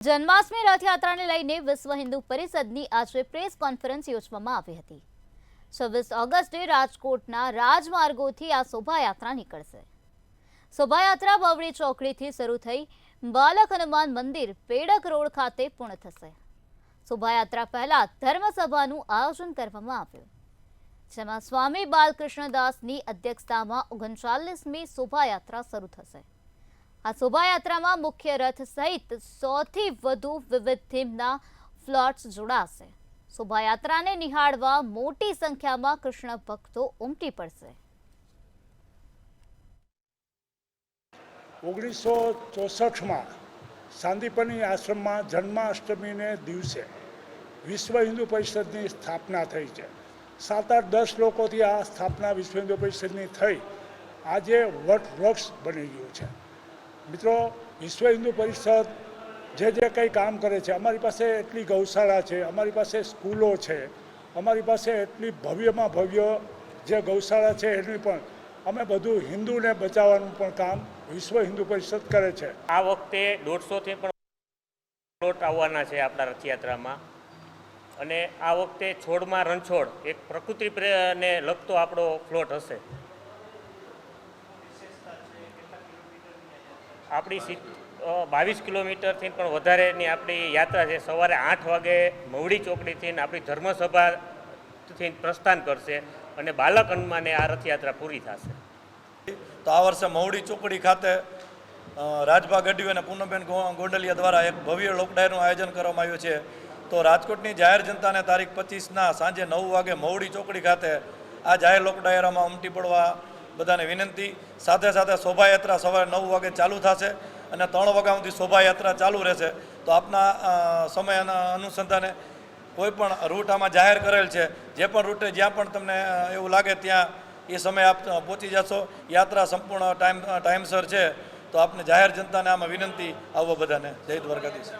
જન્માષ્ટમી રથયાત્રાને લઈને વિશ્વ હિન્દુ પરિષદની આજે પ્રેસ કોન્ફરન્સ યોજવામાં આવી હતી। 26 ઓગસ્ટે રાજકોટના રાજમાર્ગોથી આ શોભાયાત્રા નીકળશે। શોભાયાત્રા બવડી ચોકડીથી શરૂ થઈ બાલક હનુમાન મંદિર પેડક રોડ ખાતે પૂર્ણ થશે। શોભાયાત્રા પહેલા ધર્મસભાનું આયોજન કરવામાં આવ્યું, જેમાં સ્વામી બાલકૃષ્ણદાસની અધ્યક્ષતામાં 39મી શોભાયાત્રા શરૂ થશે। આ શોભાયાત્રામાં મુખ્ય રથ સહિત 100થી વધુ વિવિધ થીમના ફ્લોટ્સ જોડાશે। શોભાયાત્રાને નિહાળવા મોટી સંખ્યામાં કૃષ્ણ ભક્તો ઉમટી પડશે। 1964માં સાંદીપની આશ્રમમાં જન્માષ્ટમીને દિવસે વિશ્વ હિન્દુ પરિષદની સ્થાપના થઈ છે। 7-8-10 લોકોથી આ સ્થાપના વિશ્વ હિન્દુ પરિષદની થઈ આજે વટવૃક્ષ બની ગયું છે। મિત્રો, વિશ્વ હિન્દુ પરિષદ જે કંઈ કામ કરે છે, અમારી પાસે એટલી ગૌશાળા છે, અમારી પાસે સ્કૂલો છે, અમારી પાસે એટલી ભવ્યમાં ભવ્ય જે ગૌશાળા છે એની પણ અમે બધું હિન્દુને બચાવવાનું પણ કામ વિશ્વ હિન્દુ પરિષદ કરે છે। આ વખતે 150થી પણ પ્લોટ આવવાના છે આપણા રથયાત્રામાં, અને આ વખતે છોડમાં રણછોડ એક પ્રકૃતિને લગતો આપણો પ્લોટ હશે। આપણી 22 કિલોમીટરથી પણ વધારેની આપણી યાત્રા છે। સવારે 8 વાગે મવડી ચોકડીથી આપણી ધર્મસભાથી પ્રસ્થાન કરશે અને બાલક હનુમાને આ રથયાત્રા પૂરી થશે। તો આ વર્ષે મવડી ચોકડી ખાતે રાજભા ગઢવી અને પૂનમબેન ગોંડલિયા દ્વારા એક ભવ્ય લોકડાયરનું આયોજન કરવામાં આવ્યું છે। તો રાજકોટની જાહેર જનતાને તારીખ 25ના સાંજે 9 વાગે મવડી ચોકડી ખાતે આ જાહેર લોકડાયરામાં ઉમટી પડવા બધાને વિનંતી। સાથે સાથે શોભાયાત્રા સવારે 9 વાગે ચાલુ થશે અને 3 વાગ્યા સુધી શોભાયાત્રા ચાલુ રહેશે। તો આપના સમયના અનુસંધાને કોઈ પણ રૂટ આમાં જાહેર કરેલ છે, જે પણ રૂટે જ્યાં પણ તમને એવું લાગે ત્યાં એ સમયે આપ પહોંચી જશો। યાત્રા સંપૂર્ણ ટાઈમસર છે, તો આપને જાહેર જનતાને આમાં વિનંતી આવવા બધાને। જય દ્વારકાધીશ।